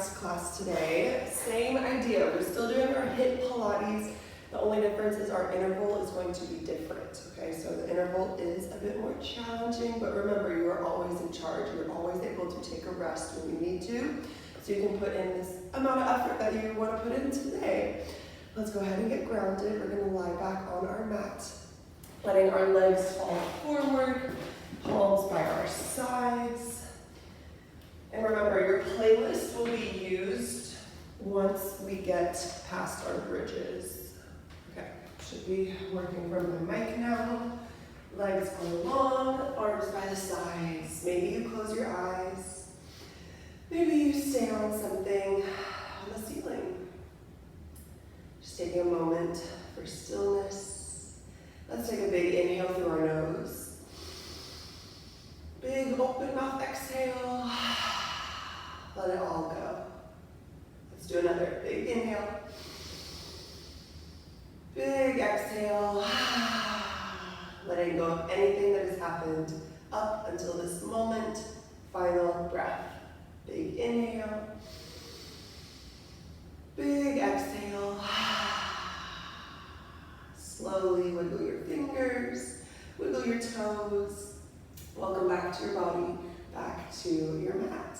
Pilates class today. Same idea, we're still doing our HIIT Pilates. The only difference is our interval is going to be different, okay? So the interval is a bit more challenging, but remember, you are always in charge. You're always able to take a rest when you need to. So you can put in this amount of effort that you want to put in today. Let's go ahead and get grounded. We're going to lie back on our mat, letting our legs fall forward, palms by our sides. And remember, your playlist will be used once we get past our bridges. Okay, should be working from my mic now. Legs are long, arms by the sides. Maybe you close your eyes. Maybe you stay on something on the ceiling. Just taking a moment for stillness. Let's take a big inhale through our nose. Big open mouth exhale. Let it all go. Let's do another big inhale. Big exhale. Letting go of anything that has happened up until this moment. Final breath. Big inhale. Big exhale. Slowly wiggle your fingers, wiggle your toes. Welcome back to your body, back to your mat.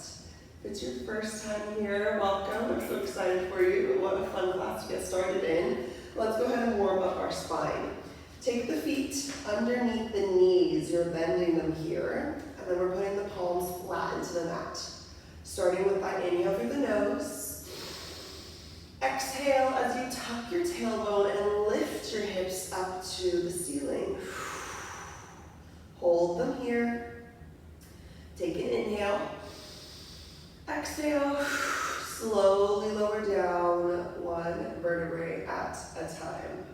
If it's your first time here, welcome. I'm so excited for you. What a fun class to get started in. Let's go ahead and warm up our spine. Take the feet underneath the knees. You're bending them here. And then we're putting the palms flat into the mat. Starting with that inhale through the nose. Exhale as you tuck your tailbone and lift your hips up to the ceiling. Hold them here. Take an inhale. Exhale. Slowly lower down one vertebrae at a time.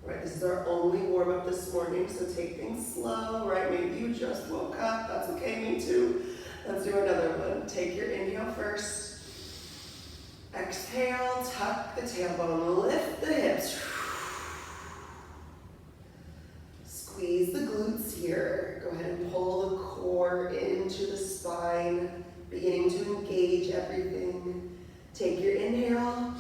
Right, this is our only warm-up this morning, so take things slow, right? Maybe you just woke up, that's okay, me too. Let's do another one. Take your inhale first. Exhale, tuck the tailbone, lift the hips. Squeeze the glutes here. Go ahead and pull the core into the spine, beginning to engage everything. Take your inhale.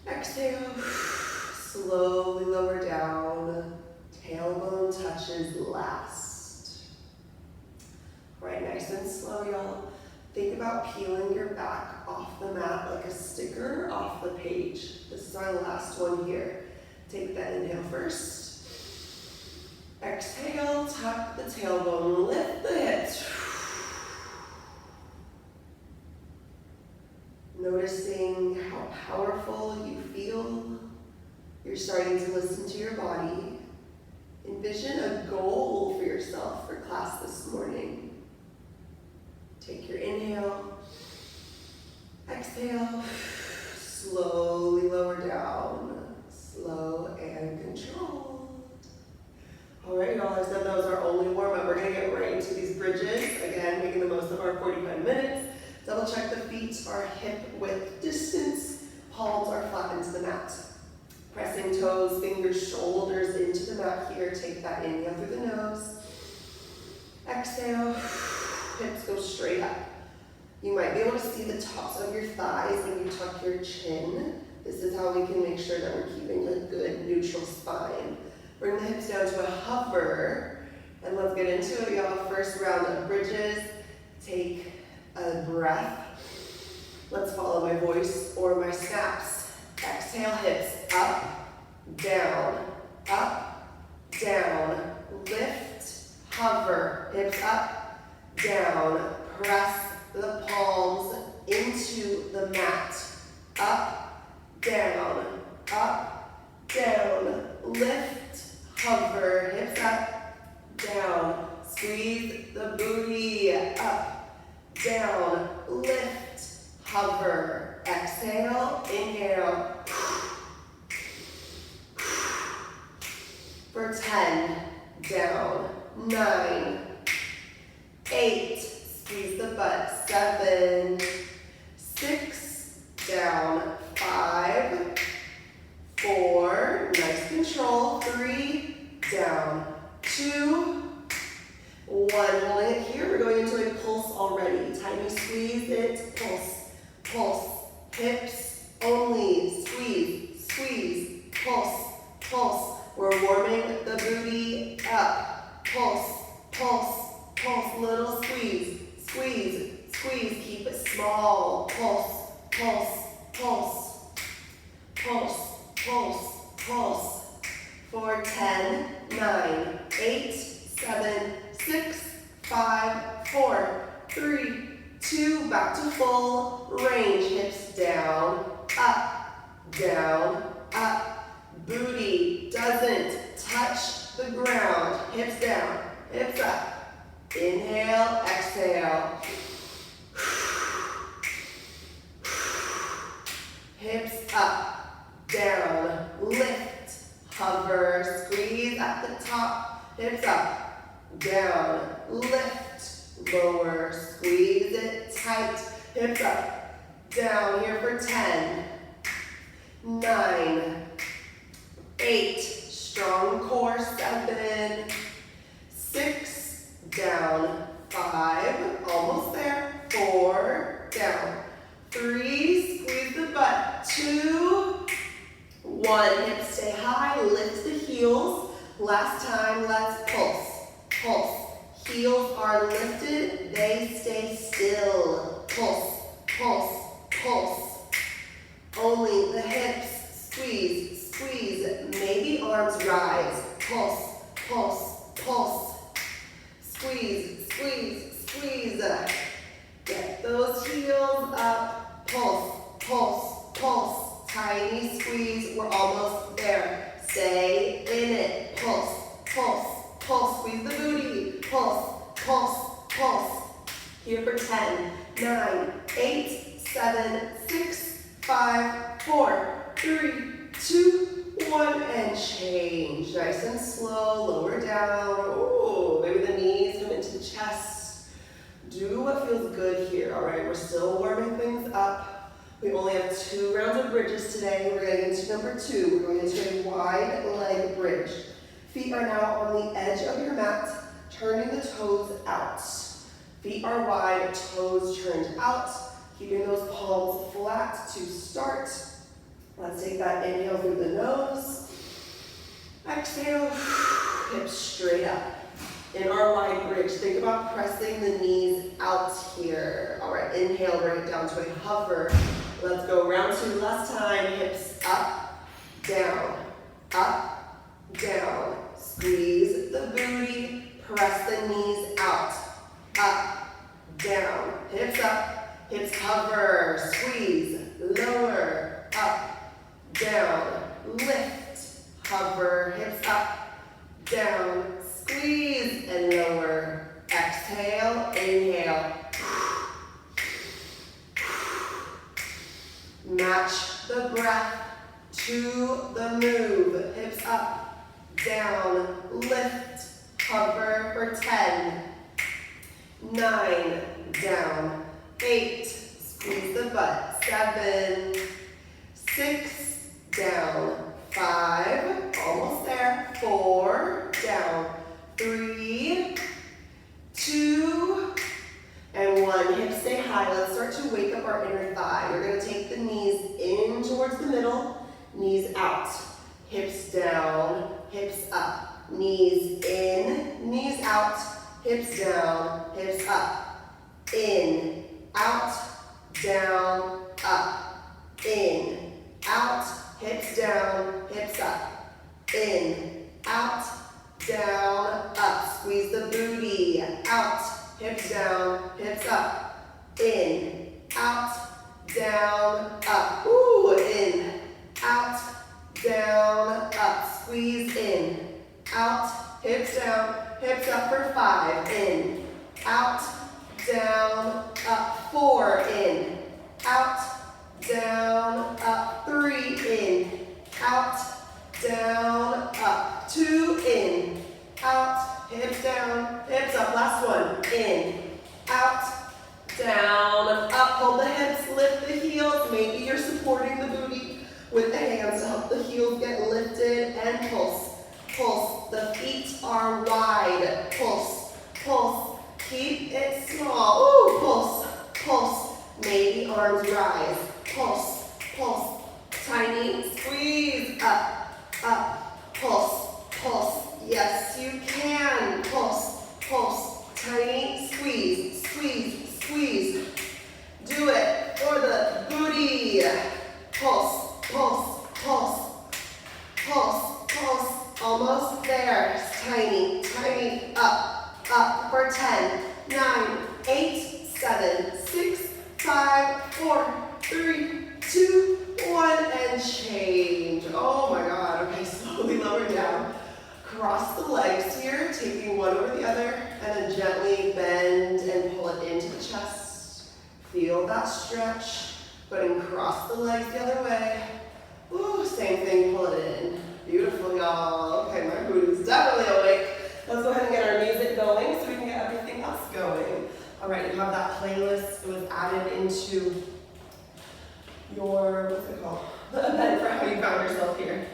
Exhale. Slowly lower down. Tailbone touches last. All right, nice and slow, y'all. Think about peeling your back off the mat like a sticker off the page. This is our last one here. Take that inhale first. Exhale, tuck the tailbone, lift the hips. Noticing how powerful you feel. You're starting to listen to your body. Envision a goal for yourself for class this morning. Take your inhale. Exhale. Slowly lower down. Slow and controlled. All right, y'all, I said that was our only warm-up. We're going to get right into these bridges. Again, making the most of our 45 minutes. Double check the feet are hip width distance. Palms are flat into the mat. Pressing toes, fingers, shoulders into the mat here. Take that inhale through the nose. Exhale. Hips go straight up. You might be able to see the tops of your thighs when you tuck your chin. This is how we can make sure that we're keeping a good neutral spine. Bring the hips down to a hover. And let's get into it, y'all. First round of bridges. Take a breath. Let's follow my voice or my snaps. Exhale, hips up, down, lift, hover, hips up, down, press the palms into the mat, up, down, lift, hover, hips up, down, squeeze the booty, up, down, lift, hover, exhale, inhale. For 10, down, 9, 8, squeeze the butt, 7, 6, down, 5, 4, nice control, 3, down, 2, 1, holding it here. We're going into a pulse already. Tiny squeeze it, pulse. pulse. Hips only, squeeze, squeeze, pulse, pulse. We're warming the booty up. Pulse, pulse, pulse, little squeeze, squeeze, squeeze. Keep it small. Pulse, pulse, pulse, pulse, pulse, pulse. For 10, 9, 8, 7, 6, 5, 4, 3, 2, back to full range. Hips down, up. Booty doesn't touch the ground. Hips down, hips up. Inhale, exhale. Hips up, down, lift, hover, squeeze at the top. Hips up, down, lift, lower, squeeze it tight. Hips up, down here for 10, 9, 8, strong core, 7, 6, down, 5, almost there, 4, down, 3, squeeze the butt, 2, 1, hips stay high, lift the heels. Last time, let's pulse, pulse. Heels are lifted, they stay still. Pulse, pulse, pulse. Only the hips, squeeze, squeeze. Maybe arms rise. Pulse, pulse, pulse. Squeeze, squeeze, squeeze. Get those heels up. Pulse, pulse, pulse. Tiny squeeze, we're almost there. Stay in it. Pulse, pulse, pulse. Squeeze the booty. Pulse, pulse, pulse. Here for 10, 9, 8, 7, 6, 5, 4, 3, 2, 1, and change. Nice and slow, lower down. Ooh, maybe the knees come into the chest. Do what feels good here, all right? We're still warming things up. We only have 2 rounds of bridges today. We're getting into number 2. We're going into a wide leg bridge. Feet are now on the edge of your mat, turning the toes out. Feet are wide, toes turned out. Keeping those palms flat to start. Let's take that inhale through the nose. Exhale, hips straight up. In our wide bridge, think about pressing the knees out here. All right, inhale, bring it down to a hover. Let's go round 2, last time. Hips up, down, down. Squeeze the booty, press the knees out, up, down. Hips up, hips hover, squeeze, lower, up, down, lift, hover, hips up, down, squeeze, and lower. Exhale, inhale. Match the breath to the move. Hips up, down, lift, hover for 10, 9, down, 8, squeeze the butt, 7, 6, down, 5, almost there, 4, down, 3, 2, and 1. Hips stay high. Let's start to wake up our inner thigh. You're going to take the knees in towards the middle, knees out, hips down, hips up. Knees in, knees out, hips down, hips up. In, out, down, up. In, out, hips down, hips up. In, out, down, up. Squeeze the booty. Out, hips down, hips up. In, out, down, up. Ooh, in, out, down, up. Squeeze in. Out, hips down, hips up for 5, in, out, down, up, 4, in, out, down, up, 3, in, out, down, up, 2, in, out, hips down, hips up, last one, in, out, down, up, hold the hips, lift the heels, maybe you're supporting the booty with the hands to help the heels get lifted, and pulse. Pulse, the feet are wide. Pulse, pulse, keep it small. Ooh, pulse, pulse. Maybe arms rise. Pulse, pulse. Tiny squeeze. Up, up. Pulse, pulse. Yes, you can. Pulse, pulse. Tiny squeeze, squeeze, squeeze. Do it for the booty. Pulse, pulse, pulse. Pulse, pulse. Almost there. Tiny, tiny. Up, up for 10, 9, 8, 7, 6, 5, 4, 3, 2, 1, and change. Oh my God. Okay, slowly lower down. Cross the legs here, taking one over the other, and then gently bend and pull it into the chest. Feel that stretch, but then cross the legs the other way. Ooh, same thing, pull it in. Beautiful, y'all. Okay, my booty's definitely awake. Let's go ahead and get our music going so we can get everything else going. All right, you have that playlist. It was added into your, what's it called? The event for how you found yourself here.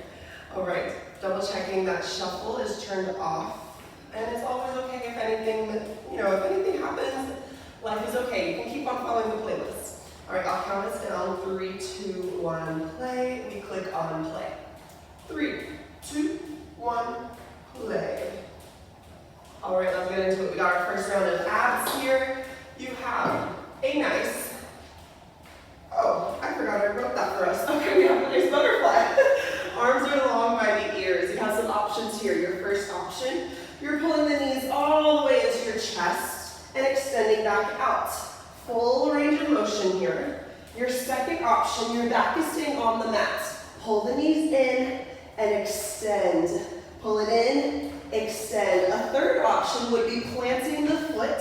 All right, double checking that shuffle is turned off. And it's always okay if anything, if anything happens, life is okay. You can keep on following the playlist. All right, I'll count us down. 3, 2, 1, play. We click on play. 3, 2, 1, play. All right, let's get into it. We got our first round of abs here. You have a nice, oh, I forgot I wrote that for us. Okay, we have a nice butterfly. Arms are long by the ears. You have some options here. Your first option, you're pulling the knees all the way into your chest and extending back out. Full range of motion here. Your second option, your back is staying on the mat. Pull the knees in and extend. Pull it in, extend. A third option would be planting the foot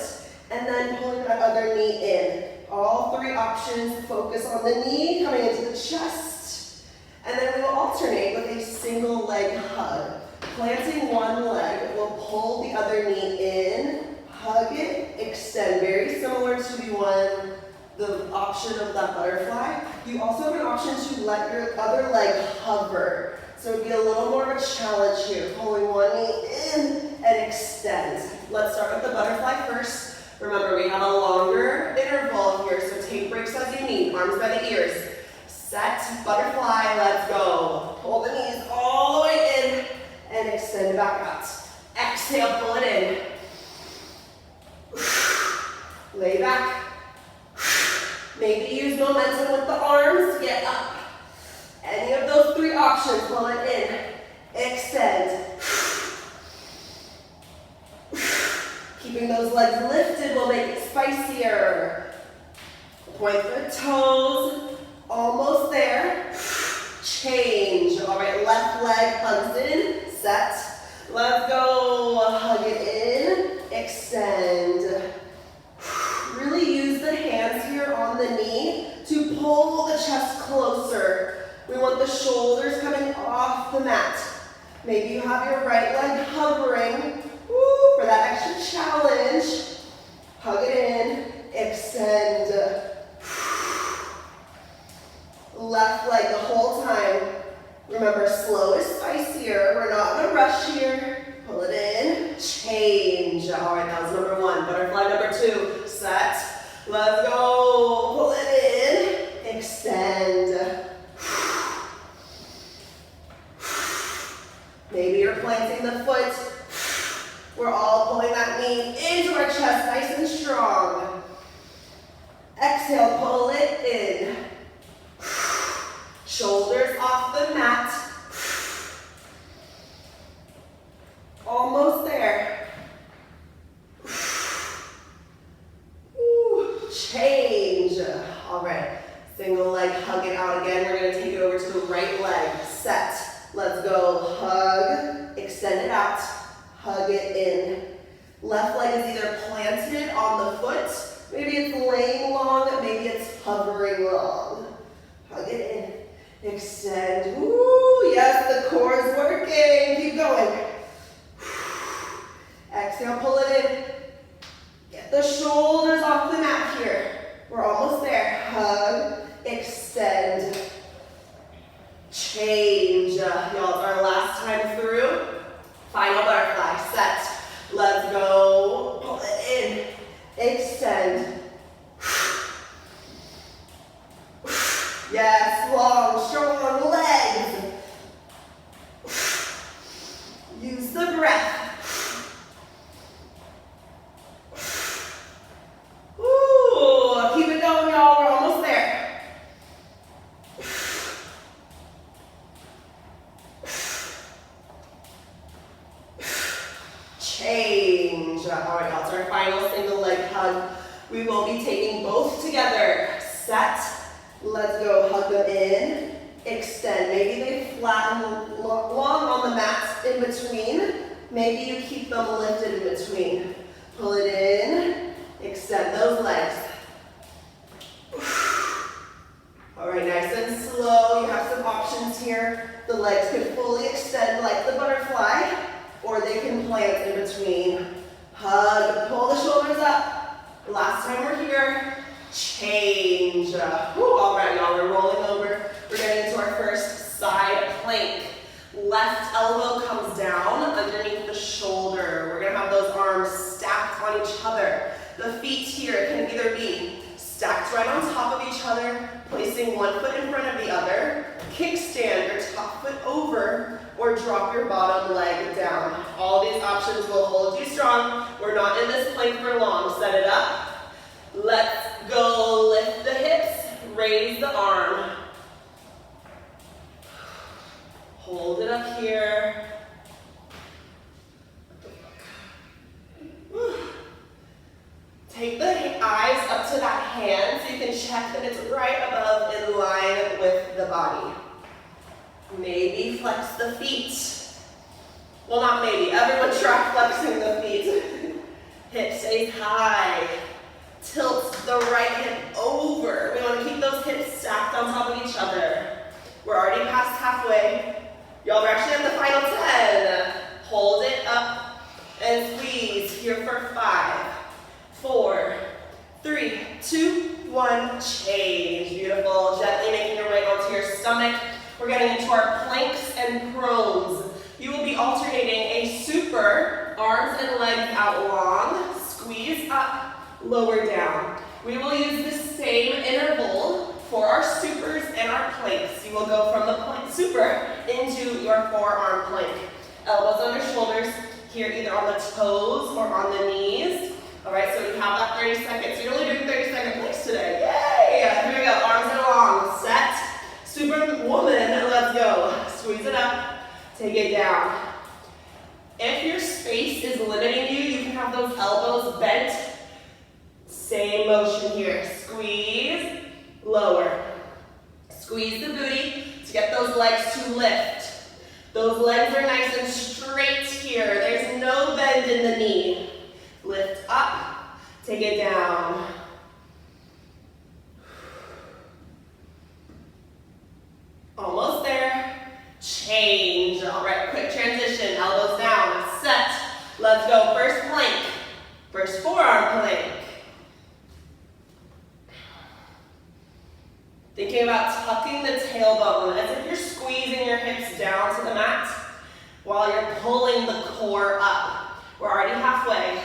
and then pulling that other knee in. All three options, focus on the knee coming into the chest. And then we will alternate with a single leg hug. Planting one leg, we'll pull the other knee in, hug it, extend. Very similar to the option of that butterfly. You also have an option to let your other leg hover. So it would be a little more of a challenge here. Pulling one knee in and extend. Let's start with the butterfly first. Remember, we have a longer interval here, so take breaks as you need. Arms by the ears. Set, butterfly, let's go. Pull the knees all the way in and extend back out. Exhale, pull it in. Lay back. Maybe use momentum with the arms, get up. Any of those three options, pull it in, extend. Keeping those legs lifted will make it spicier. Point the toes, almost there. Change. All right, left leg hugs in, set. Let's go, hug it in, extend. Really use the hands here on the knee to pull the chest closer. We want the shoulders coming off the mat. Maybe you have your right leg hovering. Woo, for that extra challenge. Hug it in, extend. Left leg the whole time. Remember, slow is spicier. We're not in a rush here. Pull it in, change. All right, that was number one. Butterfly number two, set. Let's go. Pull it in, extend. Maybe you're planting the foot. We're all pulling that knee into our chest, nice and strong. Exhale, pull it in. Shoulders off the mat. Almost there. Ooh, change. All right, single leg, hug it out again. We're gonna take it over to the right leg, set. Let's go, hug, extend it out, hug it in. Left leg is either planted on the foot, maybe it's laying long, maybe it's hovering long. Hug it in, extend, woo, yes, the core is working, keep going. Exhale, pull it in. Get the shoulders off the mat here. We're almost there, hug, extend. Change. Y'all, it's our last time through. Final butterfly. Set. Let's go. Pull it in. Extend. Yes, long, strong legs. Use the breath. Ooh, keep it going, y'all. We're almost there. Change. All right, that's our final single leg hug. We will be taking both together. Set. Let's go. Hug them in. Extend. Maybe they flatten long on the mat in between. Maybe you keep them lifted in between. Pull it in. Extend those legs. All right, nice and slow. You have some options here. The legs can fully extend like the butterfly, or they can plant in between. Hug, pull the shoulders up. Last time we're here, change. All right, y'all, we're rolling over. We're getting into our first side plank. Left elbow comes down underneath the shoulder. We're gonna have those arms stacked on each other. The feet here can either be stacked right on top of each other, placing one foot in front of the other, kickstand your top foot over, or drop your bottom leg down. All these options will hold you strong. We're not in this plank for long. Set it up. Let's go. Lift the hips, raise the arm. Hold it up here. Take the eyes up to that hand so you can check that it's right above in line with the body. Maybe flex the feet. Well, not maybe. Everyone try flexing the feet. Hip stays high. Tilt the right hip over. We want to keep those hips stacked on top of each other. We're already past halfway. Y'all are actually at the final 10. Hold it up and squeeze here for 5, 4, 3, 2, 1. Change. Beautiful. Gently making your way onto your stomach. We're getting into our planks and prones. You will be alternating a super, arms and legs out long, squeeze up, lower down. We will use the same interval for our supers and our planks. You will go from the plank super into your forearm plank. Elbows under shoulders, here either on the toes or on the knees. All right, so you have that 30 seconds. So you're only doing 30-second planks today. Yay! Here we go, arms and along. Set. Superwoman, let's go. Squeeze it up, take it down. If your space is limiting you, you can have those elbows bent. Same motion here. Squeeze, lower. Squeeze the booty to get those legs to lift. Those legs are nice and straight here. There's no bend in the knee. Lift up, take it down. Almost there. Change. All right, quick transition. Elbows down. Set. Let's go. First plank. First forearm plank. Thinking about tucking the tailbone as if you're squeezing your hips down to the mat while you're pulling the core up. We're already halfway.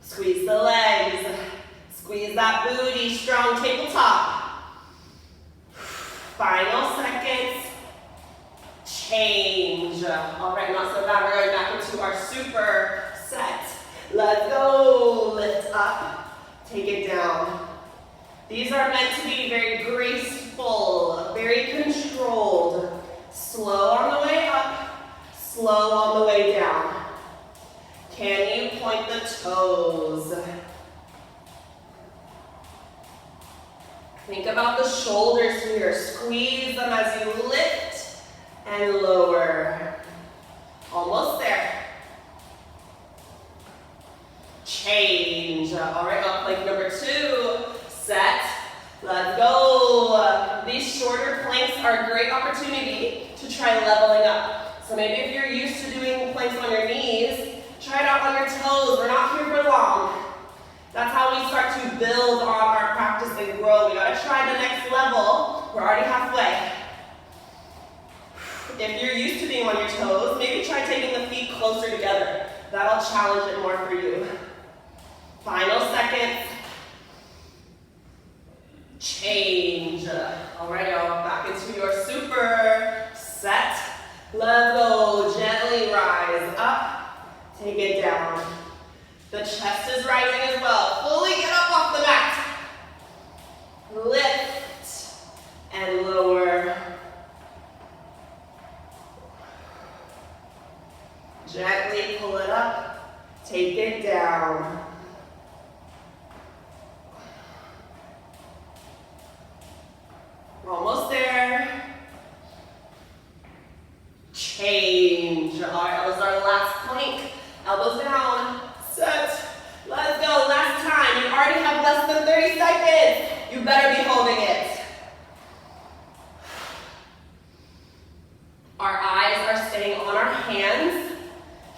Squeeze the legs. Squeeze that booty, strong tabletop. Final seconds. Change. All right, not so bad. We're going back into our super set. Let's go. Lift up. Take it down. These are meant to be very graceful, very controlled. Slow on the way up, slow on the way down. Can you point the toes? Think about the shoulders here. Squeeze them as you lift and lower. Almost there. Change. All right, now plank number 2. Set. Let's go. These shorter planks are a great opportunity to try leveling up. So maybe if you're used to doing planks on your knees, try it out on your toes. We're not here for long. That's how we start to build on our practice and grow. We gotta try the next level. We're already halfway. If you're used to being on your toes, maybe try taking the feet closer together. That'll challenge it more for you. Final seconds. chest is rising as well. Fully get up off the mat. Lift and lower. Gently pull it up, take it down. Almost there. Change. All right, that was our last plank. Elbows down. Set. Let's go. Last time. You already have less than 30 seconds. You better be holding it. Our eyes are staying on our hands,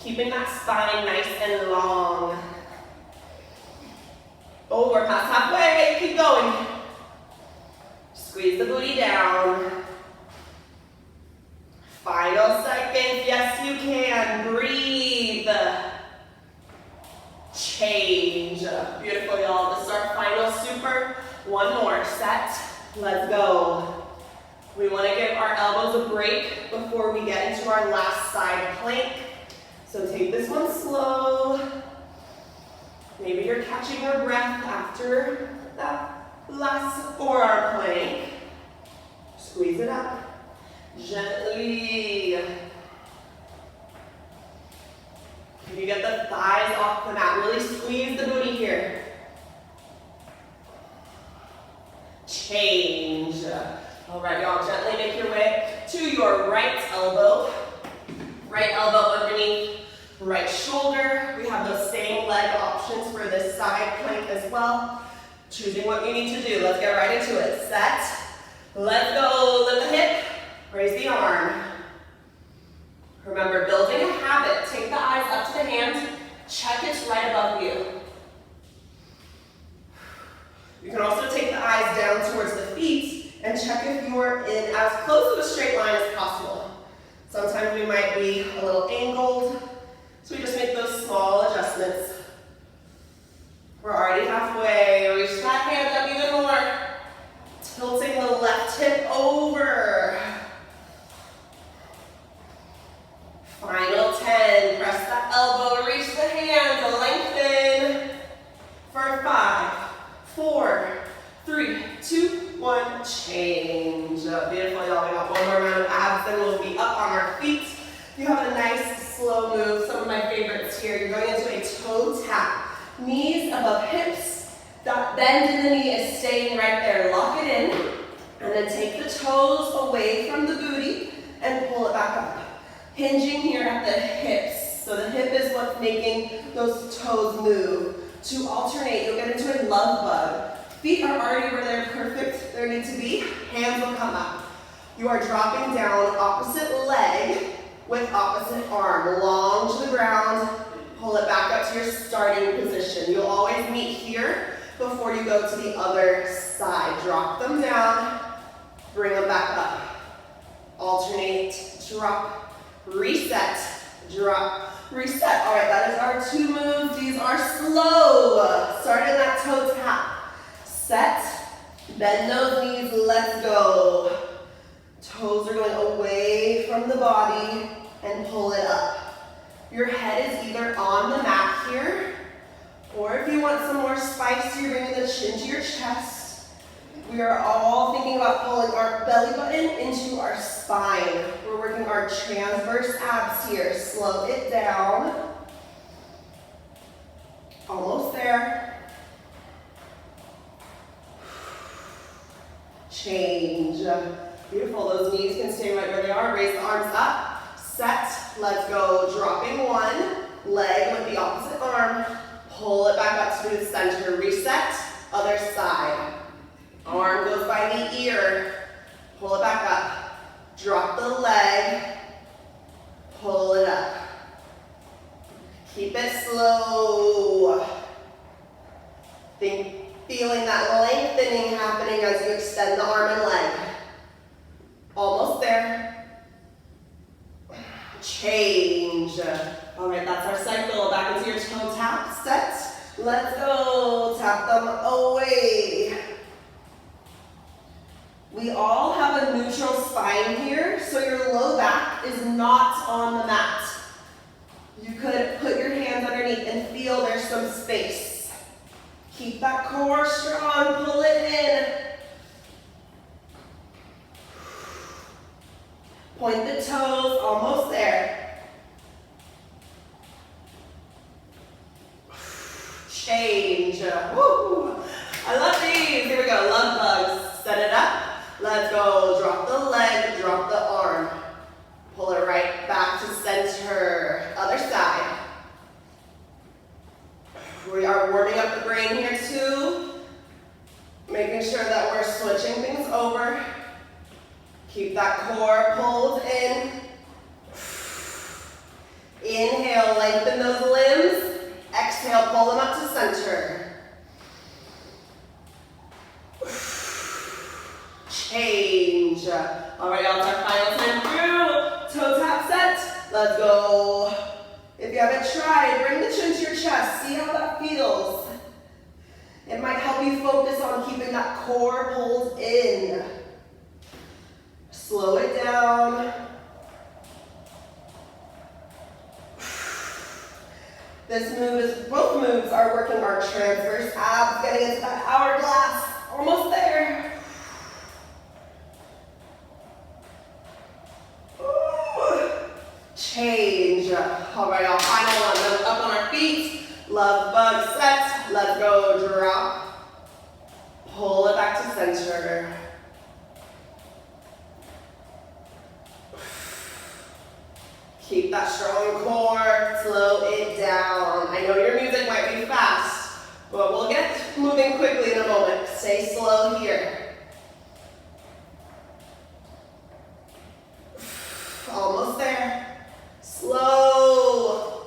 keeping that spine nice and long. Oh, we're past halfway. Keep going. Squeeze the booty down. Final seconds. Yes, you can. Breathe. Change. Beautiful, y'all. This is our final super. One more. Set. Let's go. We want to give our elbows a break before we get into our last side plank. So take this one slow. Maybe you're catching your breath after that last forearm plank. Squeeze it up. Gently. Can you get the thighs off the mat? Really squeeze the booty here. Change. All right, y'all, gently make your way to your right elbow. Right elbow underneath right shoulder. We have those same leg options for this side plank as well. Choosing what you need to do. Let's get right into it. Set. Let's go. Lift the hip. Raise the arm. Remember, building a habit. Take the eyes up to the hands. Check it's right above you. You can also take the eyes down towards the feet and check if you're in as close to a straight line as possible. Sometimes we might be a little angled, so we just make those small adjustments. We're already halfway. Reach that hand up even more. Tilting the left hip over. Final 10. Press that elbow, reach the hands, lengthen. For 5, 4, 3, 2, 1. Change. Beautiful, y'all. We got one more round of abs, then we'll be up on our feet. You have a nice slow move. Some of my favorites here. You're going into a toe tap. Knees above hips. That bend in the knee is staying right there. Lock it in. And then take the toes away from the booty and pull it back up. Hinging here at the hips. So the hip is what's making those toes move. To alternate, you'll get into a love bug. Feet are already where they're perfect, they need to be. Hands will come up. You are dropping down opposite leg with opposite arm. Long to the ground. Pull it back up to your starting position. You'll always meet here before you go to the other side. Drop them down. Bring them back up. Alternate, drop, reset, drop, reset. All right, that is our 2 moves. These are slow. Start in that toe tap. Set, bend those knees, let's go. Toes are going away from the body and pull it up. Your head is either on the mat here, or if you want some more spice, you're bringing the chin to your chest. We are all thinking about pulling our belly button into our spine. We're working our transverse abs here. Slow it down. Almost there. Change. Beautiful. Those knees can stay right where they are. Raise the arms up. Set. Let's go. Dropping one leg with the opposite arm. Pull it back up to the center. Reset. Other side. Arm goes by the ear. Pull it back up. Drop the leg. Pull it up. Keep it slow. Feeling that lengthening happening as you extend the arm and leg. Almost there. Change. All right, that's our cycle. Back into your toe tap. Set. Let's go. Tap them away. We all have a neutral spine here, so your low back is not on the mat. You could put your hands underneath and feel there's some space. Keep that core strong, pull it in. Point the toes, almost there. Change. Woo! I love these. Here we go, love bugs. Set it up. Let's go. Drop the leg, drop the arm. Pull it right back to center. Other side. We are warming up the brain here too. Making sure that we're switching things over. Keep that core pulled in. Inhale, lengthen those limbs. Exhale, pull them up to center. Change. All right, y'all, it's our final time through. Toe tap set. Let's go. If you haven't tried, bring the chin to your chest. See how that feels. It might help you focus on keeping that core pulled in. Slow it down. This move is, both moves are working our transverse abs, getting into that hourglass. Almost there. Ooh. Change. All right, y'all, final one. Then up on our feet. Love bug set. Let's go. Drop. Pull it back to center. Keep that strong core, slow it down. I know your music might be fast, but we'll get moving quickly in a moment. Stay slow here. Almost there. Slow.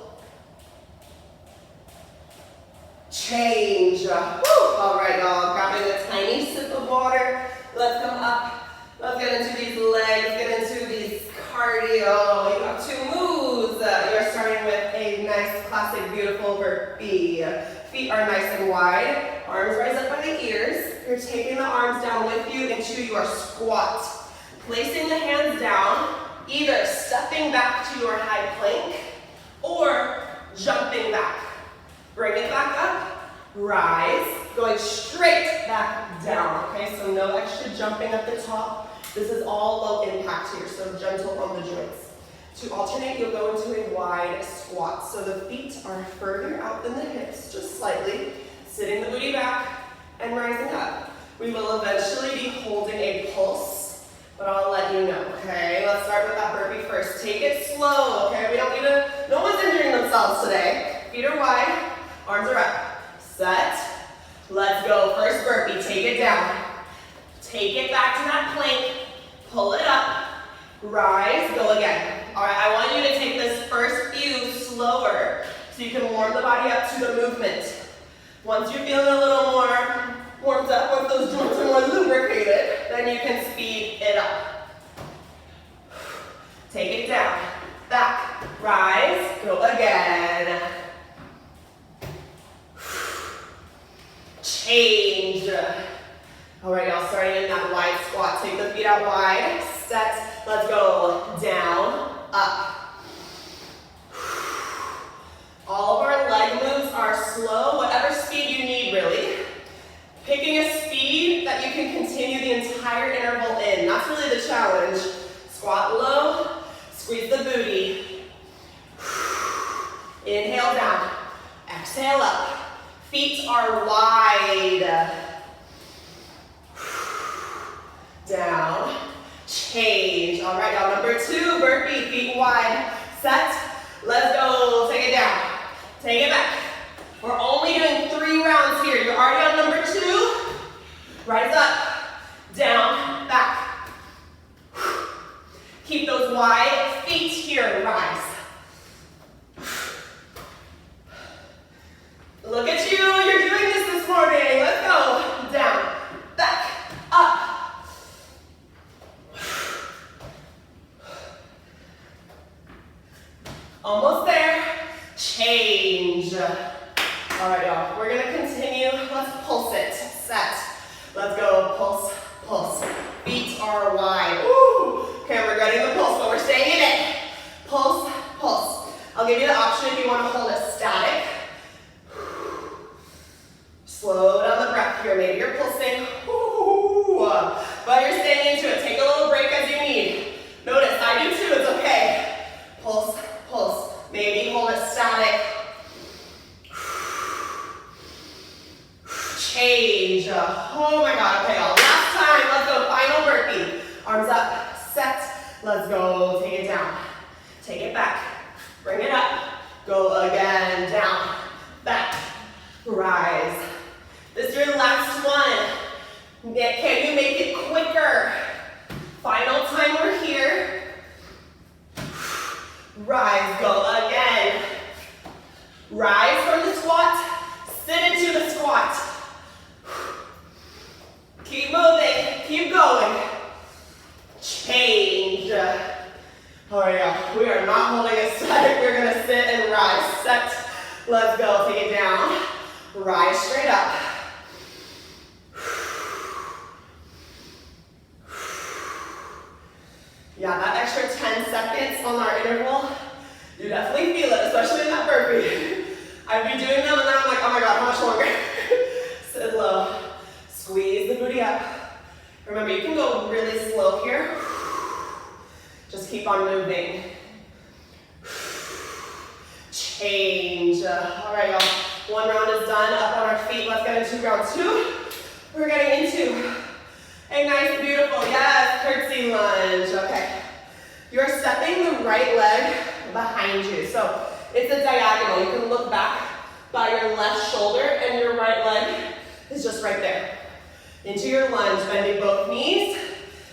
Change. Woo. All right, y'all, grabbing a tiny sip of water. Let's come up. Let's get into these legs, get into these cardio. You have two moves. You're starting with a nice, classic, beautiful burpee. Feet are nice and wide. Arms rise up by the ears. You're taking the arms down with you into your squat. Placing the hands down, either stepping back to your high plank or jumping back. Bring it back up, rise, going straight back down. Okay, so no extra jumping at the top. This is all low impact here, so gentle on the joints. To alternate, you'll go into a wide squat. So the feet are further out than the hips, just slightly, sitting the booty back and rising up. We will eventually be holding a pulse, but I'll let you know, okay? Let's start with that burpee first. Take it slow, okay? We don't need to, no one's injuring themselves today. Feet are wide, arms are up. Set, let's go. First burpee, take it down. Take it back to that plank, pull it up, rise, go again. All right, I want you to take this first few slower so you can warm the body up to the movement. Once you're feeling a little more warmed up, once those joints are more lubricated, then you can speed it up. Take it down, back, rise, go again. Change. All right, y'all, starting in that wide squat. Take the feet out wide, set, let's go, down, up. All of our leg moves are slow, whatever speed you need, really. Picking a speed that you can continue the entire interval in. That's really the challenge. Squat low, squeeze the booty. Inhale down, exhale up. Feet are wide. Down, change. All right, y'all, number two, burpee, feet wide, set, let's go, take it down, take it back. We're only doing 3 rounds here. You're already on number 2, rise up, down, back. Keep those wide feet here, rise. Look at you, you're doing this morning. Let's go, down, back, up. Almost there. Change. All right, y'all. We're going to continue back here. Maybe you're pulsing, but you're staying into it. Take a little break as you need. Notice, I do too, it's okay. Pulse, pulse. Maybe hold it static. Change. Oh my God, okay, y'all. Last time, let's go, final burpee. Arms up, set, let's go, take it down. Take it back, bring it up. Go again, down, back, rise. This is your last one. Can you make it quicker? Final time we're here. Rise, go again. Rise from the squat, sit into the squat. Keep moving, keep going. Change. All right, y'all, we are not holding it static. We're gonna sit and rise. Set, let's go, take it down. Rise straight up. Yeah, that extra 10 seconds on our interval, you definitely feel it, especially in that burpee. I've been doing them and then I'm like, oh my God, how much longer? Sit low, squeeze the booty up. Remember, you can go really slow here. Just keep on moving. Change. All right, y'all. One round is done. Up on our feet. Let's get into round two. We're getting into a nice, beautiful, yes, curtsy lunge. Okay. You're stepping the right leg behind you. So it's a diagonal. You can look back by your left shoulder and your right leg is just right there. Into your lunge, bending both knees.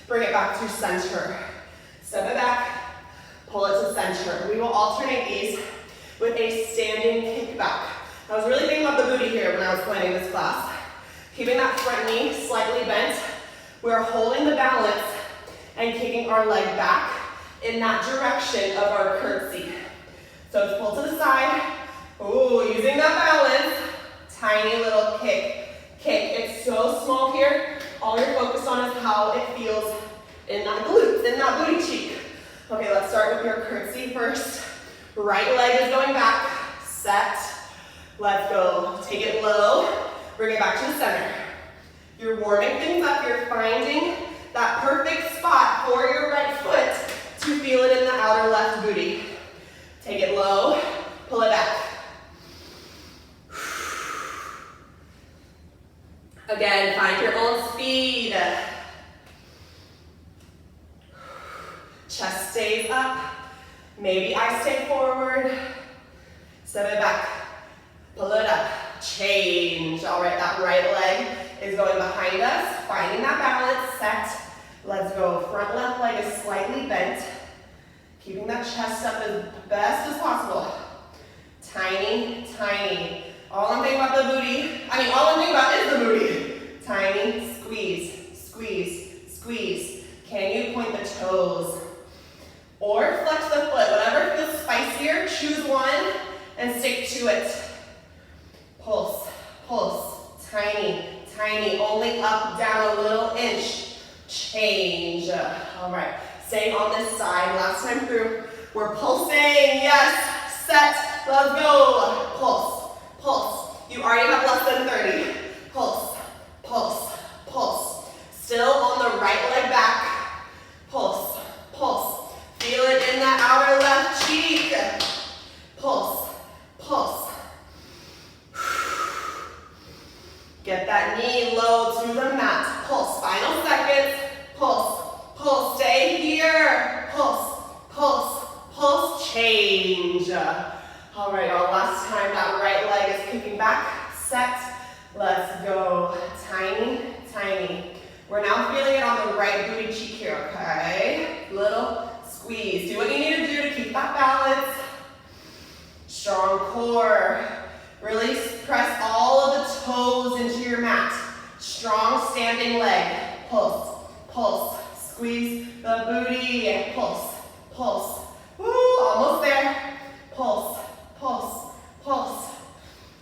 Bring it back to center. Step it back, pull it to center. We will alternate these with a standing kick back. I was really thinking about the booty here when I was planning this class. Keeping that front knee slightly bent. We're holding the balance and kicking our leg back in that direction of our curtsy. So it's pull to the side. Ooh, using that balance. Tiny little kick. Kick. It's so small here. All you're focused on is how it feels in that glute, in that booty cheek. Okay, let's start with your curtsy first. Right leg is going back. Set. Let's go. Take it low. Bring it back to the center. You're warming things up. You're finding that perfect spot for your right foot to feel it in the outer left booty. Take it low. Pull it back. Again, find your own speed. Chest stays up. Maybe I stay forward. Step it back. Pull it up. Change. All right, that right leg is going behind us. Finding that balance. Set. Let's go. Front left leg is slightly bent. Keeping that chest up as best as possible. Tiny, tiny. All I'm thinking about the booty, all I'm thinking about is the booty. Tiny, squeeze, squeeze, squeeze. Can you point the toes? Or flex the foot, whatever feels spicier, choose one and stick to it. Pulse, pulse, tiny, tiny, only up, down a little inch. Change. All right, staying on this side, last time through. We're pulsing, yes, set, let's go. Pulse, pulse. You already have less than 30. Pulse, pulse, pulse. Still on the right leg back. Pulse, pulse. Feel it in that outer left cheek. Pulse, pulse. Get that knee low to the mat. Pulse, final seconds. Pulse, pulse, stay here. Pulse, pulse, pulse, change. All right, y'all, last time that right leg is kicking back. Set, let's go. Tiny, tiny. We're now feeling it on the right booty cheek here, okay? Little squeeze. Do what you need to do to keep that balance. Strong core. Really press all of the toes into your mat. Strong standing leg. Pulse, pulse. Squeeze the booty. Pulse, pulse. Woo, almost there. Pulse, pulse, pulse.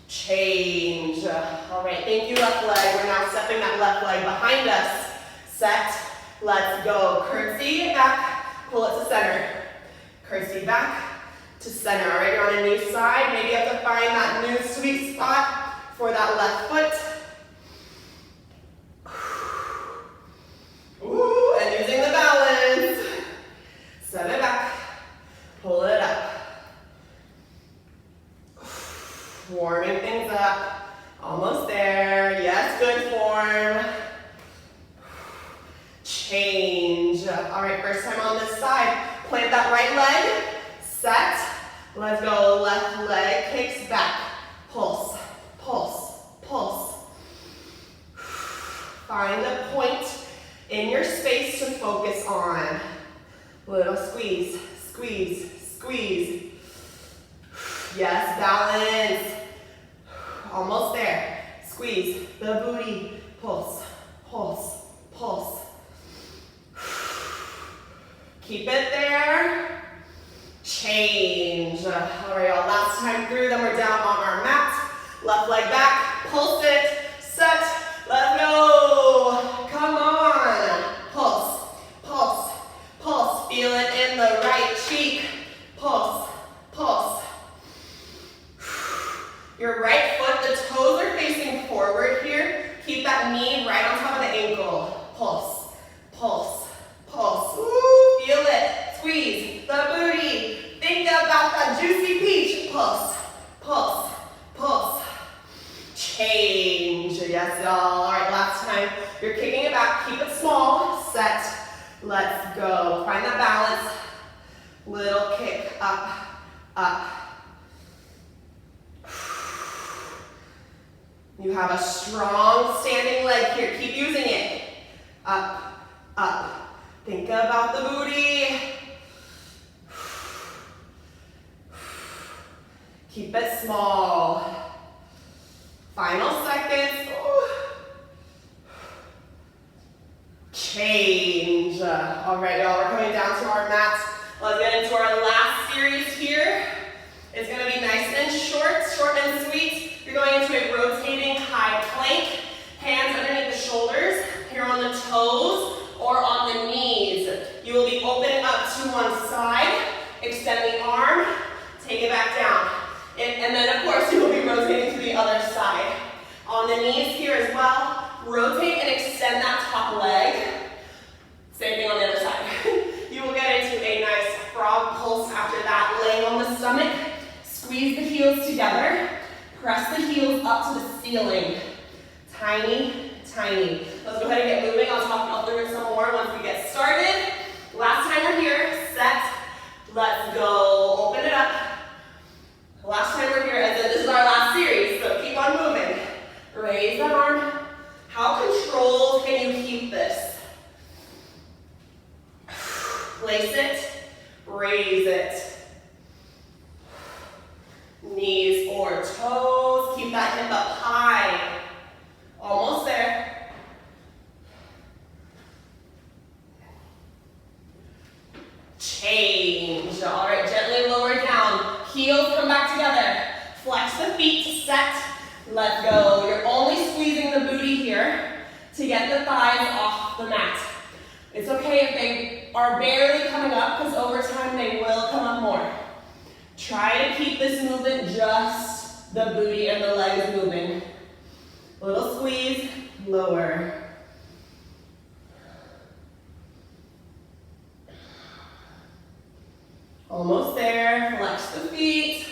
Change. All right, thank you, left leg. We're now stepping that left leg behind us. Set, let's go. Curtsy back, pull it to center. Curtsy back to center. All right, you're on a new side. Maybe you have to find that new sweet spot for that left foot. good form. Change. All right, first time on this side. Plant that right leg. Set. Let's go. Left leg kicks back. Pulse, pulse, pulse. Find a point in your space to focus on. Little squeeze, squeeze, squeeze. Yes, balance. Almost there. Squeeze the booty. Pulse, pulse, pulse. Keep it there. Change. All right, y'all. Last time through, then we're down on our mat. Left leg back. Pulse it. Set. Let's go. Come on. Pulse, pulse, pulse. Feel it in the right cheek. Pulse, pulse. Your right foot, the toes are facing forward here. Keep that knee right on top of the ankle. Pulse, pulse, pulse. Woo, feel it. Squeeze the booty. Think about that juicy peach. Pulse, pulse, pulse. Change. Yes, y'all. All right, last time. You're kicking it back. Keep it small. Set. Let's go. Find that balance. Little kick. Up, up. You have a strong standing leg here. Keep using it. Up, up. Think about the booty. Keep it small. Final seconds. Change. All right, y'all, we're coming down to our mats. Let's get into our last series here. It's gonna be nice and short, short and sweet. You're going into a rotating high plank. Hands underneath the shoulders, here on the toes or on the knees. You will be open up to one side. Extend the arm, take it back down. And then, of course, you will be rotating to the other side. On the knees here as well, rotate and extend that top leg. Same thing on the other side. You will get into a nice frog pulse after that, laying on the stomach. Squeeze the heels together. Press the heels up to the ceiling. Tiny, tiny. Let's go ahead and get moving. I'll talk through it some more once we get started. Last time we're here, set. Let's go. Open it up. Last time we're here, and then this is our last series, so keep on moving. Raise that arm. How controlled can you keep this? Place it, raise it. Knees or toes, keep that hip up high. Almost there. Change. All right, gently lower down. Heels come back together. Flex the feet, set. Let go. You're only squeezing the booty here to get the thighs off the mat. It's okay if they are barely coming up, because over time they will come up more. Try to keep this movement just the booty and the legs moving. Little squeeze, lower. Almost there. Flex the feet.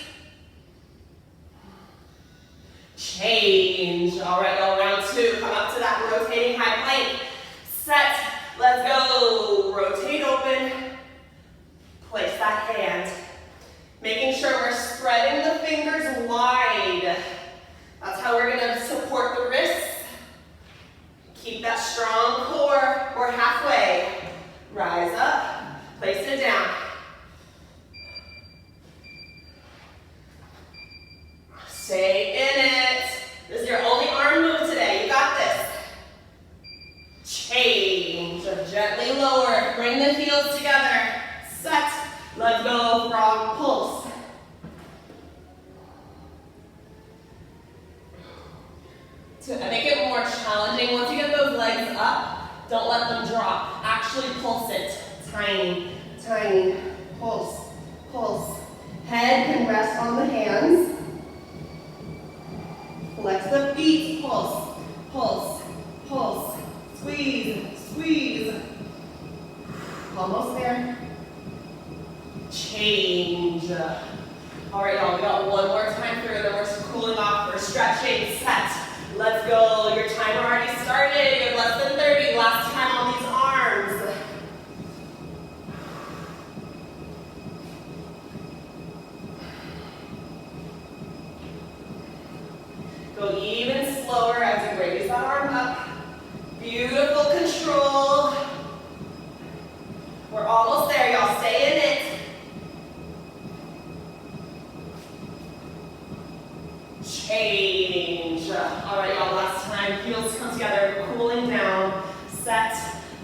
Change. All right, y'all, round two. Come up to that rotating high plank. Set. Let's go. Rotate open. Place that hand. Making sure we're spreading the fingers wide. That's how we're going to support the wrists. Keep that strong core. We're halfway. Rise up. Place it down. Stay in it. This is your only arm move today. You got this. Change. Gently lower. Bring the heels together. Set. Let's go. Frog pulse. To make it more challenging, once you get those legs up, don't let them drop. Actually pulse it. Tiny, tiny. Pulse, pulse. Head can rest on the hands. Flex the feet, pulse, pulse, pulse. Squeeze, squeeze. Almost there. Change. All right, y'all, we got one more time through, then we're cooling off for stretching. Set. Let's go. Your timer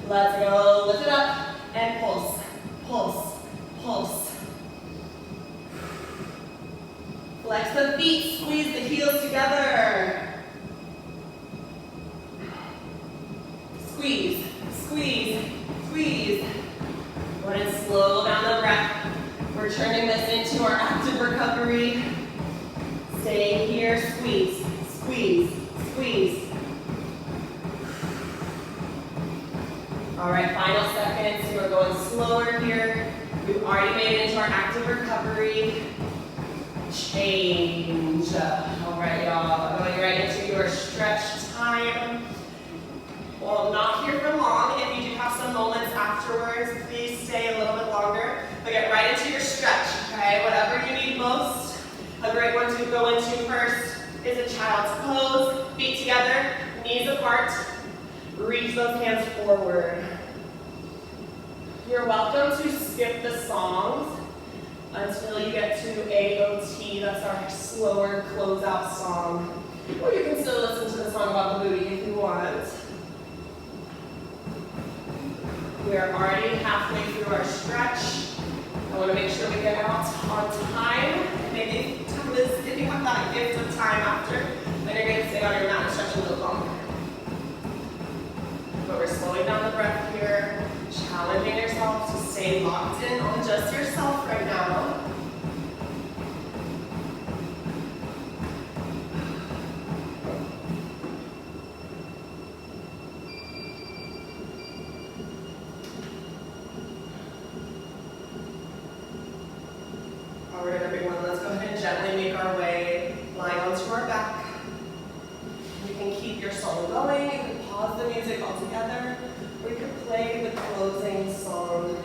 Let's go. Lift it up and pulse, pulse, pulse. Flex the feet, squeeze the heels together. Squeeze, squeeze, squeeze. Go ahead and slow down the breath. We're turning this into our active recovery. Stay here, squeeze, squeeze, squeeze. All right, final seconds. We're going slower here. We've already made it into our active recovery. Change. All right, y'all. Going right into your stretch time. Well, not here for long. If you do have some moments afterwards, please stay a little bit longer. But get right into your stretch, okay? Whatever you need most. A great one to go into first is a child's pose. Feet together, knees apart. Reach those hands forward. You're welcome to skip the songs until you get to AOT. That's our slower closeout song. Or you can still listen to the song about the booty if you want. We are already halfway through our stretch. I want to make sure we get out on time. Maybe if you have that gift of time after, then you're going to stay on your mat and stretch a little longer. But we're slowing down the breath here, challenging yourself to stay locked in on just yourself right now. All right, everyone, let's go ahead and gently make our way, lying onto our back. You can keep your song going, you can pause the music altogether, or you can play the closing song.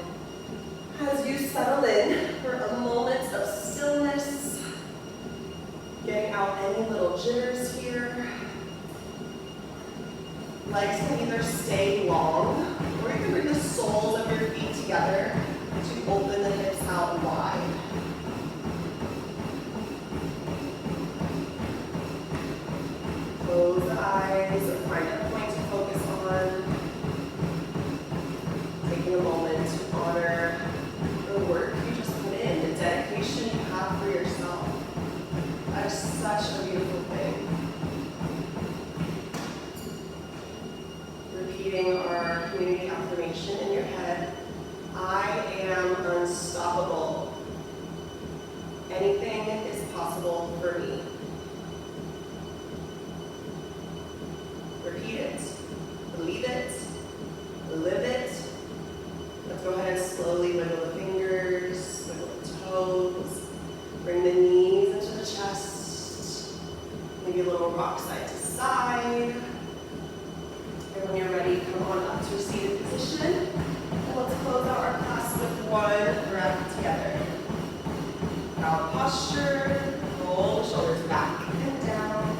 As you settle in for a moment of stillness, getting out any little jitters here. Legs can either stay long, or you can bring the soles of your feet together to open the hips out wide. Close the eyes or find a point to focus on. Taking a moment to honor the work you just put in, the dedication you have for yourself. That is such a beautiful thing. Repeating our community affirmation in your head. I am unstoppable. Anything is possible for me. Repeat it, believe it, live it. Let's go ahead and slowly wiggle the fingers, wiggle the toes, bring the knees into the chest, maybe a little rock side to side. And when you're ready, come on up to a seated position. And let's close out our class with one breath together. Our posture, roll the shoulders back and down.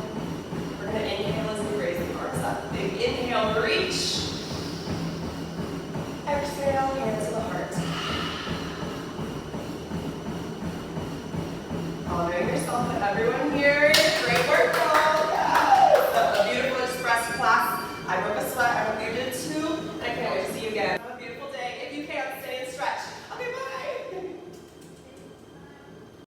We're going to inhale as we raise the arms up. Big inhale, reach. Exhale, hands to the heart. Honoring yourself, but everyone